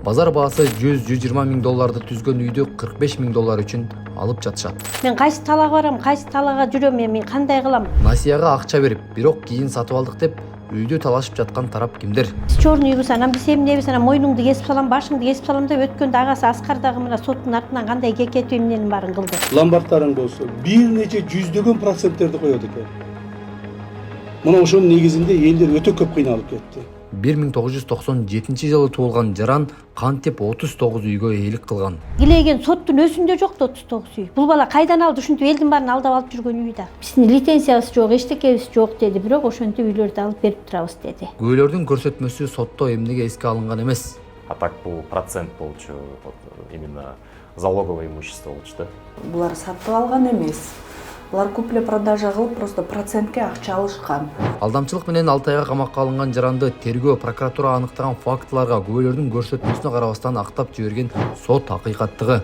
Базар баасы 100-120 миң долларды түзгөн үйдү 45 миң доллар үчүн алып жатышат. Мен кайсы талаага барам, кайсы талаага жүрөм, мен кандай кылам? Насияга акча берип, бирок кийин сатып алдык деп үйдү талашып жаткан тарап кимдер? Чорный бus, анан биз эмне анан мойнуңду кесип салам, башыңды кесип салам деп өткөндө агасы Аскар дагы мына соттун артынан кандай кекетип эмненин баарын кылды. Ломбардтарың болсо бир нече жүздөгөн проценттерди коет экен. Мына ошонун негизинде элдер өтө көп кыйналып кетти. 1997 жылы туулган Жаран кантип 39 үйгө ээлик кылган. Килеген соттун өзүндө жок 39 үй. Бул бала кайдан алды ушинтип элдин баарын алдап алып жүргөн үй да. Биздин лицензиябыз жок, эчтекебиз жок деди, бирок ошентип үйлөрдү алып берип турабыз деди. Күбөлөрдүн көрсөтмөсү сотто эмнеге эске алынган эмес. А так бул процент болчу, именно залоговое имущество болчу да. Булар сатып алган эмес. Булар купля-продажа кылып, просто процентке акча алышкан. Алдамчылык менен 6 айга камакка алынган Жаранды тергөө прокуратура аныктаган фактыларга күбөлөрдүн көрсөтмөсүнө карабастан актап жиберген сот акыйкаттыгы.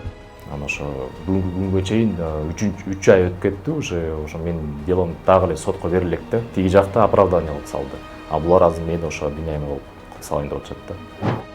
Анан ошо бүгүнгө чейин 3 ай өтүп кетти, уже менин делом дагы эле сотко берилек да. Тиги жакта оправдание кылып салды. А булар азыр мени ошо обвиняемый кылып салайын деп атышат да.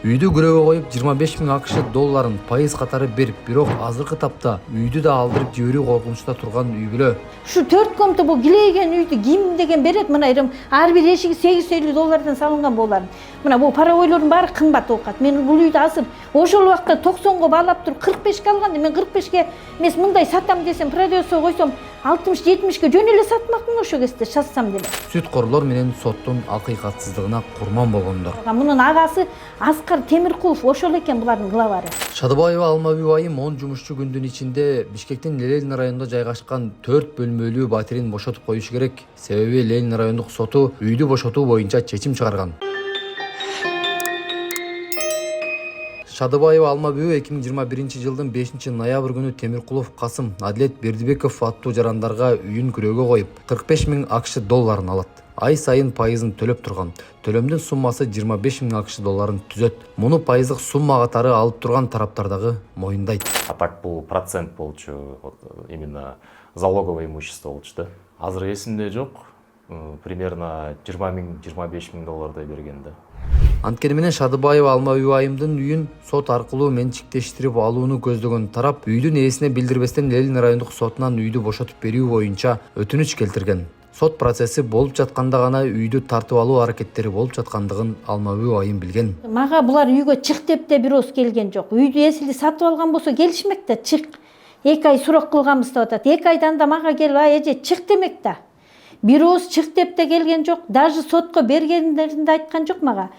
Үйдү күрөөгө коюп 25 миң акш долларын пайыз катары берип, бирок азыркы тапта үйдү да алдырып жиберүү коркунучта турган үй бүлө. Ушу 4 комната бул килеген үйдү ким деген берет? Мына ар бир эшиги 850 доллардан салынган болар. Мына бул паровойлордун баары кымбат окат. Мен бул үйдү азыр ошол убакта 90го баалап туруп 45ке алганда, мен 45ке эмес мындай сатам десем, продавцга койсом 60-70ке жөн эле сатмакмын ошол кезде шатсам деле. Сүткорлор менен соттун акыйкатсыздыгына курман болгондор. Мунун агасы Аскар Темиркулов ошол экен булардын главары. Шадыбаева Алмабүй айым 10 жумушчу күндүн ичинде Бишкектин Ленин районунда жайгашкан 4 бөлмөлүү батирин бошотуп коюшу керек. Себеби Ленин райондук соту үйдү бошотуу боюнча чечим чыгарган. Шадыбаева Алмабүй 2021 жылдын 5 ноябрь күнү Темиркулов Касым, Адилет Бердибеков аттуу жарандарга үйүн күрөөгө коюп, 45 миң акш долларын алат. Ай сайын пайызын төлөп турган. Төлөмдүн суммасы 25 миң акш долларын түзөт. Муну пайыздык сумма катары алып турган тараптар дагы моюндайт. А так бул процент болчу, именно залоговое имущество болчу да. Азыр эсимде жок. Примерно 20 миң доллардай берген да. Анткени менен Шадыбаева Алмабүй айымдын үйүн сот аркылуу менчиктештирип алууну көздөгөн тарап үйдүн ээсине билдирбестен Ленин райондук сотунан үйдү бошотуп берүү боюнча өтүнүч келтирген. Сот процесси болуп жатканда гана үйдү тартып алуу аракеттери болуп жаткандыгын Алмабүй айым билген. Мага булар үйгө чык деп де бирөөс келген жок. Үйдү эсили сатып алган болсо келишмек да, чык. 2 ай сурак кылганбыз деп атат. 2 айдан да мага келип, эже чык демек да. Бирөөс чык деп де келген жок. Даже сотко бергендерин да айткан жок мага.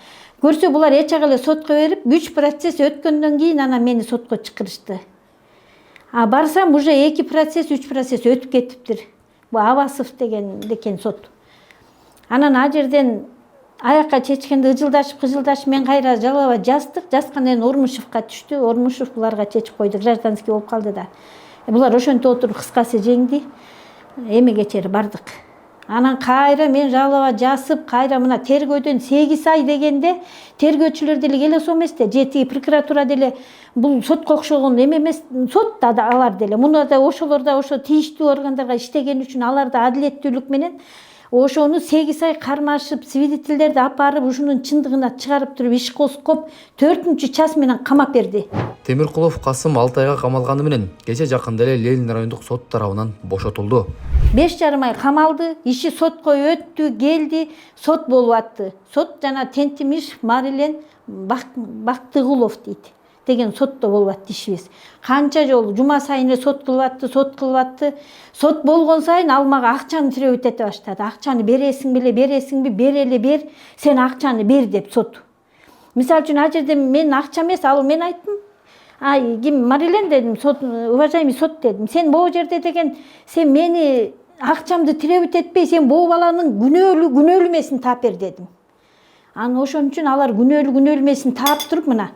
Көрсө булар эч эле сотко берип, 3 процесс өткөндөн кийин анан мени сотко чакырышты. А барсам уже 2 процесс, 3 процесс өтүп кетиптир. Бу Абасов деген сот. Анан а жерден аякка чечкенде ыжылдашып мен кайра жалаба жаздык. Жазгандан кийин Ормушевка түштү. Ормушев буларга чечип койду. Гражданский болуп калды да. Булар ошентип отуруп кыскасы жеңди. Эмеге чейин бардык. Анан кайра мен жалаба жазып, кайра мына тергөөдөн 8 ай дегенде тергөөчүлөр деле келе эместе, жети прокуратура деле бул сотко окшогон эме эмес, сот да алар деле. Муну да ошолор да ошо тийиштүү органдарга иштеген үчүн алар да адилеттүүлүк менен ошону 8 ай кармашып, свидетелдерди апарып, ушунун чындыгына чыгарып туруп иш козгоп, 4-час менен камап берди. Темиркулов Касым 6 айга камалганы менен кече жакында эле Ленин райондук сот тарабынан бошотулду. 5,5 ай камалды, иши сотко өттү, келди, сот болуп атты. Сот жана Тентимиш Марилен Бактыгулов дейт деген сотто болуп атты ишибиз. Канча жолу жума сайын эле сот кылып атты. Сот болгон сайын ал мага акчаны тиребит эте баштады. Акчаны бересиңби, бер эле бер, сен акчаны бер деп сот. Мисалы үчүн а жерде мен акча эмес, ал мен айттым. Ким Марилен дедим, сот, уважаемый сот дедим. Сен бул жерде деген, сен мени акчамды тиребит этпей, сен бул баланын күнөөлүү эмесин таап бер дедим. Анан ошон үчүн алар күнөөлүү эмесин таап туруп, мына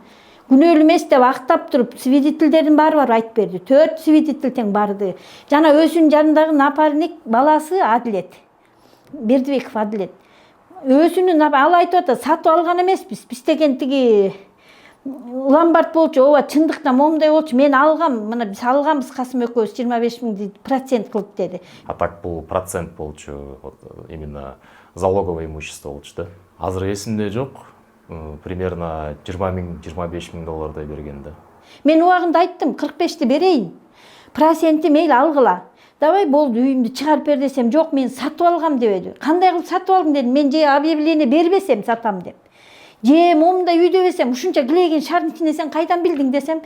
күнөөлүү эмес деп актап туруп, свидетелдердин баары бар айтып берди. 4 свидетель тең барды. Жана өзүнүн жанындагы напарник баласы Адилет. Бердибеков Адилет. Өзүнүн ал айтып атат, сатып алган эмеспиз. Биз деген тиги ломбард болчу, ооба чындыкта момундай болчу. Мен алгам, мына биз алганбыз Касым экөөбүз 25 миңди процент кылып деди. А так бул процент болчу, именно залоговое имущество болчу да. Азыр эсимде жок. примерно 20 миң доллардай берген да. Мен убагында айттым, 45-ти берейин. Проценти мейлі алгыла. Давай болду, үйүмдү чыгарып бер десем, жок, мен сатып алгам дебеди. Кандай кылып сатып алдым дедим. Мен же объявление бербесем сатам деп. Же момундай үйдө берсем, ушунча килеген шардын ичинде сен кайдан билдиң десем,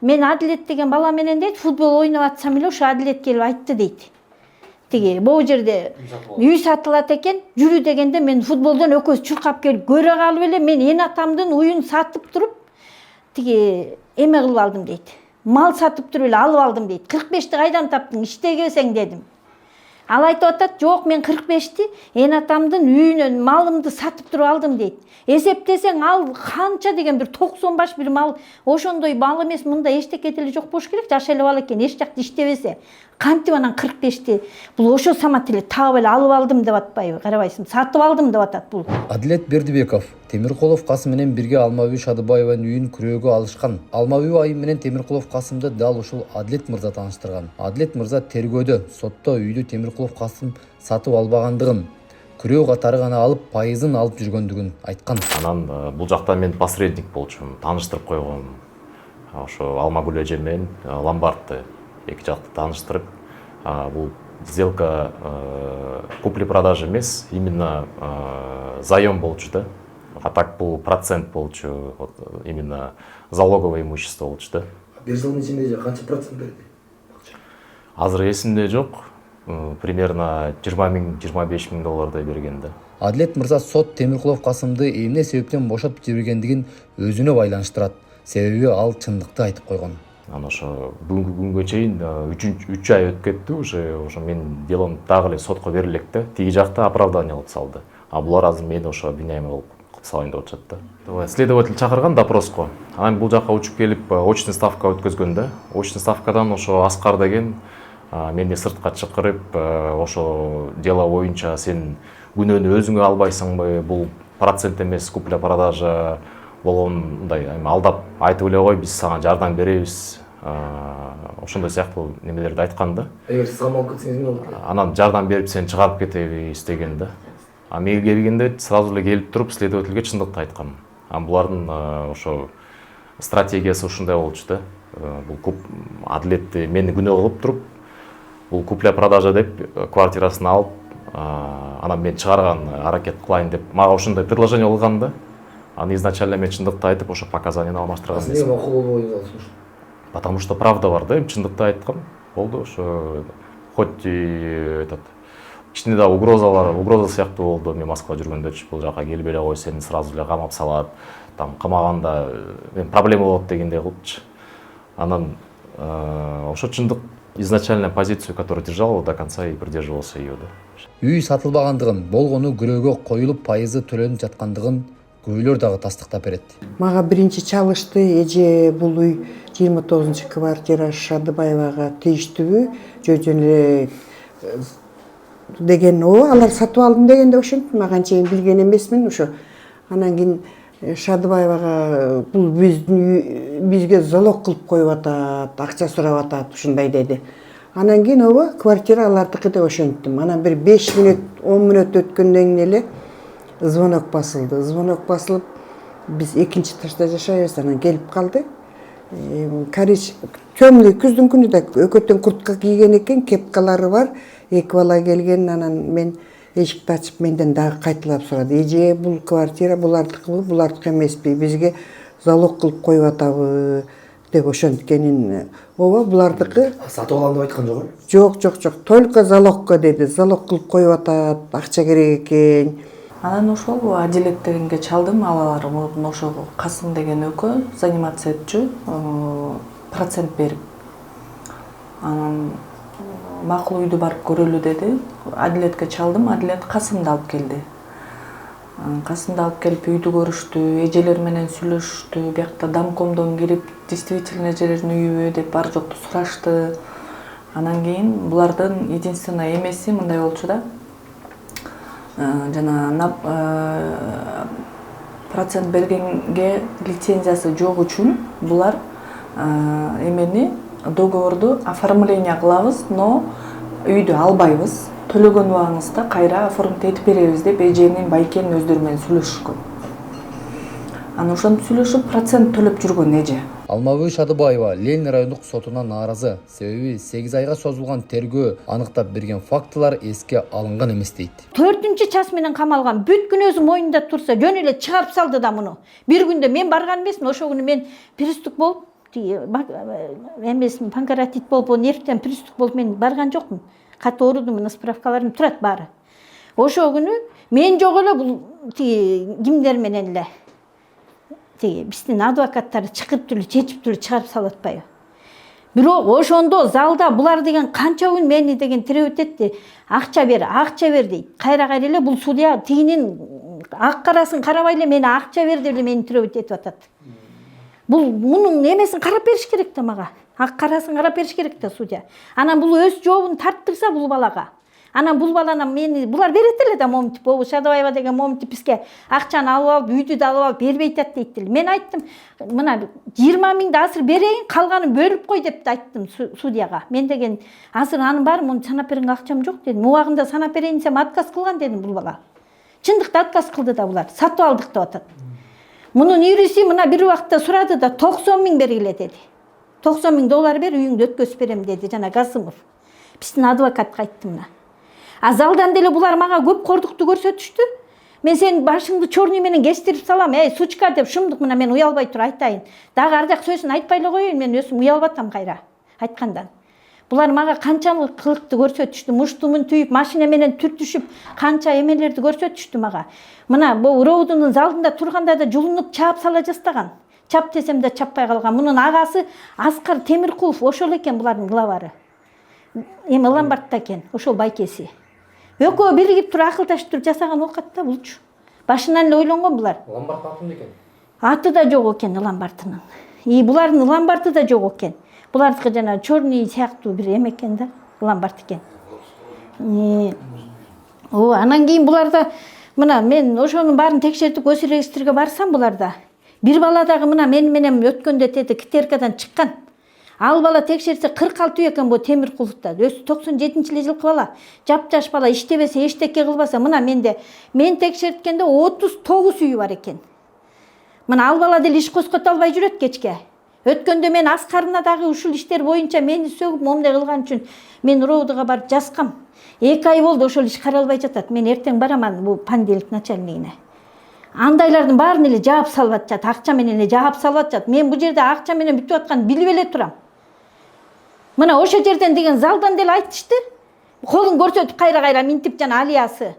мен Адилет деген бала менен дейт, футбол ойноп атсам эле ушу Адилет келип айтты дейт. Тиги бул жерде үй сатылат экен, жүрү дегенде мен футболдон экөөбүз чуркап келип көрө калып эле мен эн атамдын уюн сатып туруп тиги эме кылып алдым дейт. Мал сатып туруп эле алып алдым дейт. 45-ти кайдан таптың, иштегесең дедим. Ал айтып атат, жок, мен 45-ти эн атамдын үйүнөн малымды сатып туруп алдым дейт. Эсептесең ал канча деген бир 90 баш бир мал, ошондой мал эмес, мында эчтеке деле жок болуш керек, жаш эле бала экен, эч жакта иштебесе. Кантип анан 45-ти бул ошо самат эле таап эле алып алдым деп атпайбы, карабайсың, сатып алдым деп атат бул. Адилет Бердибеков Темиркулов Касым менен бирге Алмабүй Шадыбаеванын үйүн күрөөгө алышкан. Алмабүй айым менен Темиркулов Касымды дал ушул Адилет мырза тааныштырган. Адилет мырза тергөөдө сотто үйдү Темиркулов Касым сатып албагандыгын, күрөө катары гана алып, пайызын алып жүргөндүгүн айткан. Анан бул жакта мен посредник болчумун, тааныштырып койгом. Ошо Алмагүл эже менен ломбардты эки жакты тааныштырып, бул сделка купли-продажа эмес, именно заем болчу да. А так бул процент болчу, именно залоговое имущество болчу да. Бир жылдын ичинде канча процент берди? Азыр эсимде жок. Примерно 20 миң доллардай берген да. Адилет мырза сот Темиркулов Касымды эмне себептен бошотуп жибергендигин өзүнө байланыштырат. Себеби ал чындыкты айтып койгон. Анан ошо бүгүнкү күнгө чейин 3 ай өтүп кетти уже, ошо менин делом дагы эле сотко берилек да. Тиги жакта оправдание кылып салды. А булар азыр мени ошо обвиняемый кылып салайын деп атышат да. Следователь чакырган допроско. Анан бул жака учуп келип очный ставка өткөзгөн да. Очный ставкадан ошо Аскар деген мени сыртка чакырып, ошо дело боюнча сен күнөөнү өзүңө албайсыңбы, бул процент эмес, купля-продажа болгон, мындай алдап айтып эле кой, биз сага жардам беребиз. Ошондой сыяктуу немелерди айткан да. Эгер сиз камалып кетсеңиз эмне болот? Анан жардам берип сени чыгарып кетебиз деген да. Мени келгенде сразу эле келип туруп следовательге чындыкты айткам. Булардын ошо стратегиясы ушундай болчу да. Бул Адилетти мени күнөө кылып туруп, бул купля-продажа деп квартирасын алып, анан мен чыгарган аракет кылайын деп мага ошондой предложение кылган да. Аны изначально мен чындыкты айтып, ошо показанияны алмаштырган эмес. Эмне макул болбойбуз алсыз? Потому что правда бар да, чындыкты айткам. Болду ошо, хоть этот ичинде да угроза сыяктуу болду. Мен Москва жүргөндө бул жака келип эле кой, сени сразу эле камап салат, там камаганда мен проблема болот дегендей кылыпчы. Анан ошо чындык изначально позицию, которую держал, до конца и придерживался ее да. Үй сатылбагандыгын, болгону күрөөгө коюлуп пайызы төлөнүп жаткандыгын күбөлөр дагы тастыктап берет. Мага биринчи чалышты, эже бул үй 29-квартира Шадыбаевага тийиштүүбү, жөн эле деген алар сатып алдым дегенде ошентип мага анчейин билген эмесмин ошо. Анан кийин Шадыбаевага бул бизге залог кылып коюп атат, акча сурап атат, ушундай деди. Анан кийин квартира алардыкы деп ошенттим. Анан бир 5 мүнөт, 10 мүнөт өткөндөн эле звонок басылды. Звонок басылып, биз экинчи этажда жашайбыз, анан келип калды. Короче, темный күздүн күнү да өкөтөн куртка кийген экен, кепкалары бар. Эки бала келген, анан мен эшикти ачып менден дагы кайталап сурады. Эже, бул квартира булардыкыбы, булардык эмеспи? Бизге залог кылып коюп атабы деп ошенткенин. Булардыкы. Сатып алам деп айткан жок? Жок. Только залогко деди. Залог кылып коюп атат, акча керек экен. Анан ошол Адилет дегенге чалдым, алар мурдун ошол Касым деген экөө заниматься этчү, процент берип. Анан макул үйдү барып көрөлү деди. Адилетке чалдым, Адилет Касымды алып келди. Касымды алып келип үйдү көрүштү, эжелер менен сүйлөшүштү. Биякта домкомдон келип, действительно эжелердин үйүбү деп бар жокту сурашты. Анан кийин булардын единственный эмеси мындай болчу да. Жана процент бергенге лицензиясы жок үчүн булар эмени договорду оформление кылабыз, но үйдү албайбыз. Төлөгөн убагыңызда кайра оформить этип беребиз деп эженин байкенин өздөрү менен сүйлөшүшкөн. анан ошентип сүйлөшүп процент төлөп жүргөн эже. Алмагүл Шадыбаева Ленин райондук сотуна нааразы. Себеби 8 айга созулган тергөө аныктап берген фактылар эске алынган эмес дейт. 4-час менен камалган, бүт күн өзү моюнда турса, жөн эле чыгарып салды да муну. Бир күндө мен барган эмесмин, ошол күнү мен приступ болуп, эмесмин, панкреатит болуп, нервтен приступ болуп мен барган жокмун. Катуу оорудумун, справкаларым турат баары. Ошол күнү мен жок эле бул кимдер менен эле биздин адвокаттары чакыртып чыгарып салып атпайбы. Бирок ошондо залда булар деген канча күн мени деген тиреп өтөттү. Акча бер дейт. Кайра эле бул судья тигинин ак карасын карабай эле мени акча бер деп эле мени тиреп өтүп атат. Бул мунун эмесин карап бериш керек да мага. Ак карасын карап бериш керек да судья. Анан бул өз жообун тарттырса бул балага. Анан бул баланы мени булар берет эле да моминтип, Шадыбаева деген моминтип бизге акчаны алып үйдү да алып бербей атат дейт эле. Мен айттым, мына 20 миңди азыр берейин, калганын бөлүп кой деп айттым судьяга. Мен деген азыр анын баары муну санап беренге акчам жок дедим. Убагында санап берейин десем отказ кылган дедим бул бала. Чындыкта отказ кылды да булар. Сатып алдык деп атат. Мунун юриси мына бир убакта сурады да 90 миң бергиле деди. 90 миң доллар бер, үйүңдү өткөзүп берем деди жана Касымов. Биздин адвокатка айттым мына. А залдан деле булар мага көп кордукту көрсөтүштү. Мен сен башыңды чорный менен кестирип салам, сучка деп шумдук мына мен уялбай тур айтайын. Дагы ар жак сөзүн айтпай эле коеюн, мен өзүм уялып атам кайра айткандан. Булар мага канчалык кылыкты көрсөтүштү, муштумун түйүп, машина менен түртүшүп, канча эмелерди көрсөтүштү мага. Мына бул роудунун залдында турганда да жулунуп чаап сала жастаган. Чап десем да чаппай калган. Мунун агасы Аскар Темиркулов ошол экен булардын главары. Эми Ламбардта экен, ошол байкеси. Экөө биригип туруп акылдашып туруп жасаган окат да булчу. Башынан эле ойлонгон булар. Ламбард аты экен? Аты да жок экен Ламбардтын. Булардын Ламбарды да жок экен. Булардыкы жана чорный сыяктуу бир эме экен да, Ламбард экен. Анан кийин буларда мына мен ошонун баарын текшертип Госрегистрге барсам буларда бир бала дагы мына мен менен өткөндө тети Китеркадан чыккан. Ал бала текшерсе 46 экен бу Темиркуловда. Өзү 97-жылы жылкы бала. Жап-жаш бала, иштебесе, эчтеке кылбаса, мына мен текшерткенде 39 үйү бар экен. Мына ал бала деле иш коското албай жүрөт кечке. Өткөндө мен Аскарына дагы ушул иштер боюнча мени сөгүп момундай кылган үчүн мен роудуга барып жазгам. 2 ай болду ошол иш каралбай жатат. Мен эртең бараман бу понедельник начальнигине. Андайлардын баарын эле жаап салып атышат, акча менен эле жаап салып атышат. Мен бул жерде акча менен бүтүп атканын билип эле турам. Мына ошо жерден деген залдан деле айтышты. Колун көрсөтүп кайра минтип жана алиясы.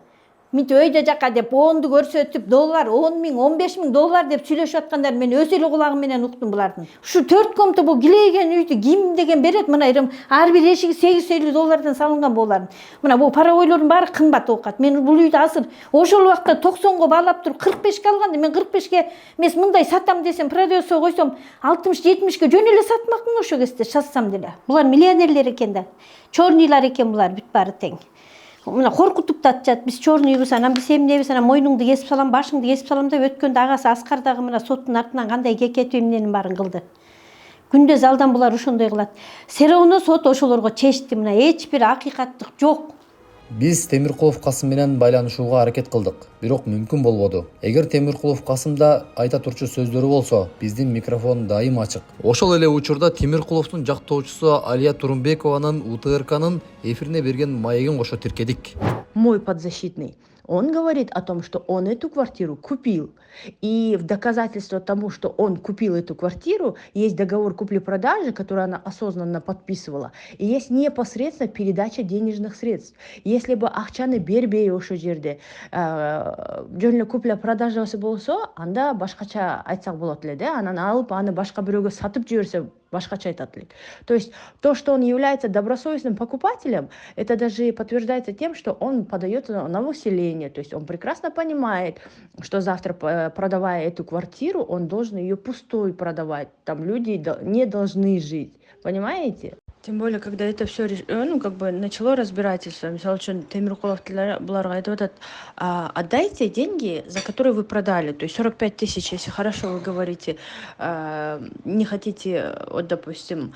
Минтип өйдө жака деп 10ду көрсөтүп доллар 10 миң, 15 миң доллар деп сүйлөшүп аткандар мен өз эле кулагым менен уктум булардын. Ушу 4 комнату бу килейген үйдү ким деген берет? Мына ар бир эшиги 850 доллардан салынган булардын. Мына бу паровойлордун баары кымбат окат. Мен бул үйдү азыр ошол убакта 90го баалап туруп 45ке алганда мен 45ке эмес мындай сатам десем, продавцга койсом 60-70ке жөн эле сатмакмын ошо кезде шассам деле. Булар миллионерлер экен да. Чорныйлар экен булар бүт баары тең. Мына коркутуп да атышат. Биз чорныйбыз, анан биз эмнебиз, анан мойнуңду кесип салам, башыңды кесип салам деп өткөндө агасы Аскар дагы мына соттун артынан кандай кекетип эмненин баарын кылды. Күндө залдан булар ошондой кылат. Сероону сот ошолорго чечти. Мына эч бир акыйкаттык жок. Биз Темиркулов Касым менен байланышууга аракет кылдык, бирок мүмкүн болбоду. Эгер Темиркулов Касымда айта турчу сөздөрү болсо, биздин микрофон дайым ачык. Ошол эле учурда Темиркуловдун жактоочусу Алия Турумбекованын УТРКнын эфирине берген маегин кошо тиркедик. Мой подзащитный, он говорит о том, что он эту квартиру купил. И в доказательство тому, что он купил эту квартиру, есть договор купли-продажи, который она осознанно подписывала, и есть непосредственно передача денежных средств. Если бы акчаны бербей ошо жерде жөн эле купля-продажасы болсо, анда башкача айтсак болот эле да, анан алып аны башка бирөөгө сатып жиберсе башкача айтат элек. То есть то, что он является добросовестным покупателем, это даже подтверждается тем, что он подает на выселение. То есть он прекрасно понимает, что завтра, продавая эту квартиру, он должен ее пустой продавать. Там люди не должны жить. Понимаете? Тем более, когда это все ну, как бы начало разбирательство, мисалы үчүн Темиркуловдулар буларга айтып атат, отдайте деньги, за которые вы продали, то есть 45 тысяч, если хорошо вы говорите, не хотите, вот, допустим,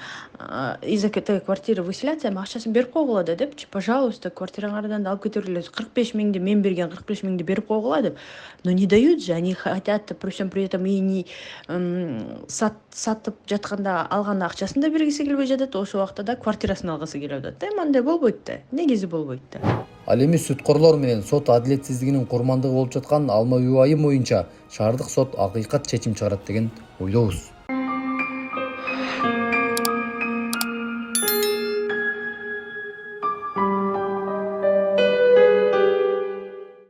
из этой квартиры выселяться, эми акчасын берип койгула да депчи, пожалуйста, квартираңардан алып кетирлер, 45 миңди мен берген 45 миңди берип койгула деп. Но не дают же, они хотят при всем при этом и не сатып жатканда алган акчасын да бергиси келбей жатат, ошол убакта да квартирасын алгысы келип атат. Эми андай болбойт да, негизи болбойт да. Ал эми сүткорлор менен сот адилетсиздигинин курмандыгы болуп жаткан Алма үй айым боюнча шаардык сот акыйкат чечим чыгарат деген ойдобуз.